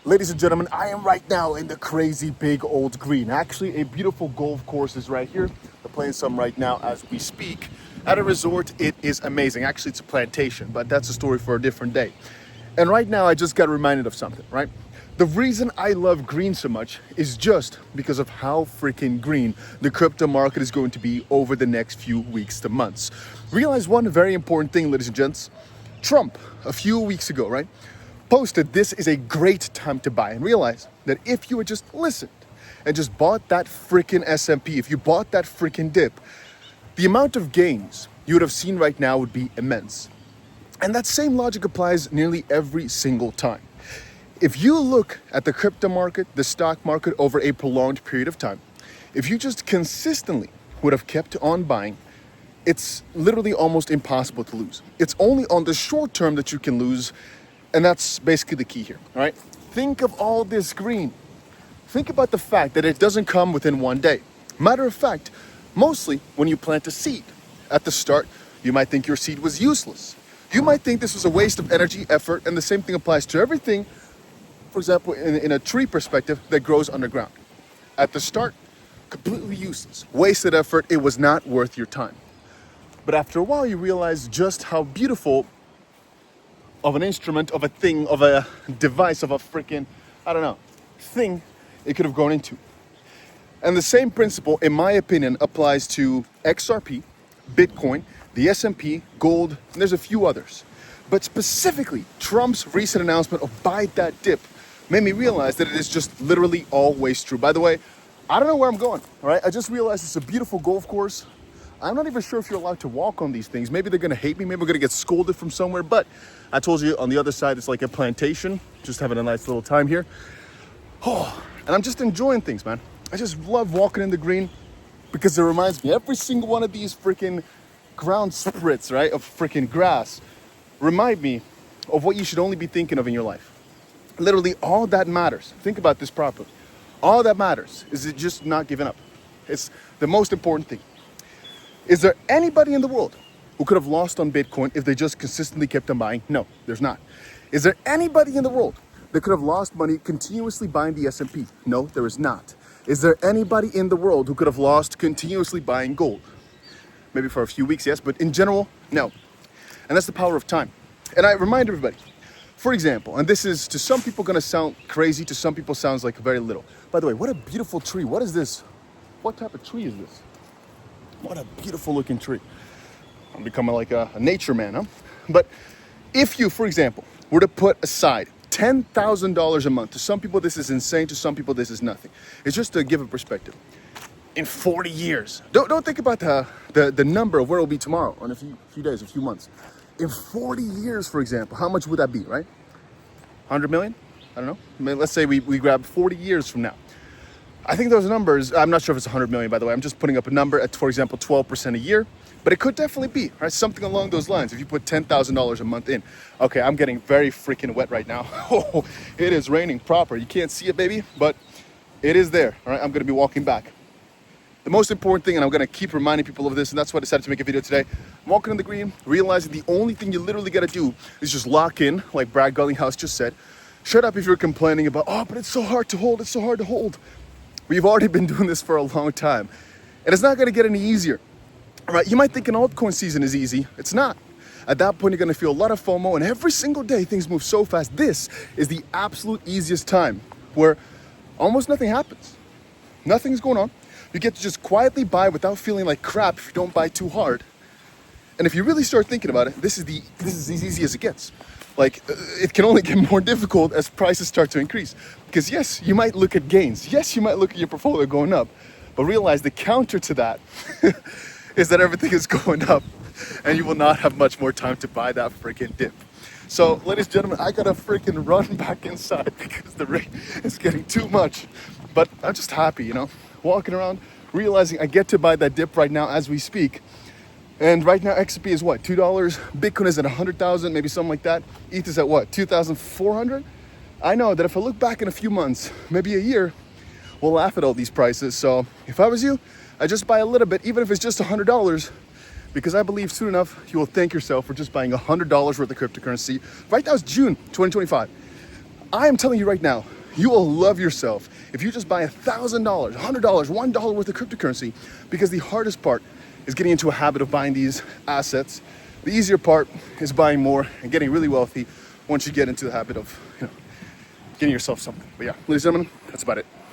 Ladies and gentlemen, I am right now in the crazy big old green. Actually, a beautiful golf course is right here. They're playing some right now as we speak. At a resort, it is amazing. Actually, it's a plantation, but that's a story for a different day. And right now, I just got reminded of something, right? The reason I love green so much is just because of how freaking green the crypto market is going to be over the next few weeks to months. Realize one very important thing, ladies and gents. Trump, a few weeks ago, right, posted this is a great time to buy, and realize that if you had just listened and just bought that freaking S&P, if you bought that freaking dip, the amount of gains you would have seen right now would be immense. And that same logic applies nearly every single time. If you look at the crypto market, the stock market over a prolonged period of time, if you just consistently would have kept on buying, it's literally almost impossible to lose. It's only on the short term that you can lose. And that's basically the key here, all right? Think of all this green. Think about the fact that it doesn't come within one day. Matter of fact, mostly when you plant a seed, at the start, you might think your seed was useless. You might think this was a waste of energy, effort, and the same thing applies to everything, for example, in a tree perspective that grows underground. At the start, completely useless, wasted effort, it was not worth your time. But after a while, you realize just how beautiful of an instrument, of a thing, of a device, of a freaking, I don't know, thing it could have grown into. And the same principle, in my opinion, applies to XRP, Bitcoin, the S&P, gold, and there's a few others. But specifically, Trump's recent announcement of buy that dip made me realize that it is just literally always true. By the way, I don't know where I'm going, all right? I just realized it's a beautiful golf course. I'm not even sure if you're allowed to walk on these things. Maybe they're gonna hate me, maybe we're gonna get scolded from somewhere, but I told you on the other side, it's like a plantation, just having a nice little time here. Oh, and I'm just enjoying things, man. I just love walking in the green because it reminds me, every single one of these freaking ground splits, right, of freaking grass, remind me of what you should only be thinking of in your life. Literally all that matters, think about this properly. All that matters is it just not giving up. It's the most important thing. Is there anybody in the world who could have lost on Bitcoin if they just consistently kept on buying? No, there's not. Is there anybody in the world that could have lost money continuously buying the S&P? No, there is not. Is there anybody in the world who could have lost continuously buying gold? Maybe for a few weeks, yes, but in general, no. And that's the power of time. And I remind everybody, for example, and this is to some people gonna sound crazy, to some people sounds like very little. By the way, what a beautiful tree. What is this? What type of tree is this? What a beautiful looking tree. I'm becoming like a nature man, huh? But if you, for example, were to put aside $10,000 a month, to some people this is insane, to some people this is nothing. It's just to give a perspective. In 40 years, don't think about the number of where it will be tomorrow, or in a few days, a few months. In 40 years, for example, how much would that be, right? 100 million? I don't know. I mean, let's say we grab 40 years from now. I think those numbers, I'm not sure if it's 100 million, by the way. I'm just putting up a number at, for example, 12% a year. But it could definitely be, right? Something along those lines. If you put $10,000 a month in. Okay, I'm getting very freaking wet right now. Oh, it is raining proper. You can't see it, baby, but it is there, all right? I'm going to be walking back. The most important thing, and I'm going to keep reminding people of this, and that's why I decided to make a video today. I'm walking in the green, realizing the only thing you literally got to do is just lock in, like Brad Gullinghouse just said. Shut up if you're complaining about, oh, but it's so hard to hold, it's so hard to hold. We've already been doing this for a long time, and it's not going to get any easier. All right, you might think an altcoin season is easy. It's not. At that point, you're going to feel a lot of FOMO, and every single day things move so fast. This is the absolute easiest time where almost nothing happens. Nothing's going on. You get to just quietly buy without feeling like crap if you don't buy too hard. And if you really start thinking about it, this is as easy as it gets. Like, it can only get more difficult as prices start to increase. Because yes, you might look at gains. Yes, you might look at your portfolio going up. But realize the counter to that is that everything is going up. And you will not have much more time to buy that freaking dip. So, ladies and gentlemen, I gotta freaking run back inside because the rain is getting too much. But I'm just happy, you know, walking around, realizing I get to buy that dip right now as we speak. And right now, XRP is what, $2? Bitcoin is at 100,000, maybe something like that. ETH is at what, 2,400? I know that if I look back in a few months, maybe a year, we'll laugh at all these prices. So if I was you, I'd just buy a little bit, even if it's just $100, because I believe soon enough, you will thank yourself for just buying $100 worth of cryptocurrency. Right now it's June 2025. I am telling you right now, You will love yourself if you just buy $1,000, $100, $1 worth of cryptocurrency, because the hardest part is getting into a habit of buying these assets. The easier part is buying more and getting really wealthy once you get into the habit of, getting yourself something. But yeah, ladies and gentlemen, that's about it.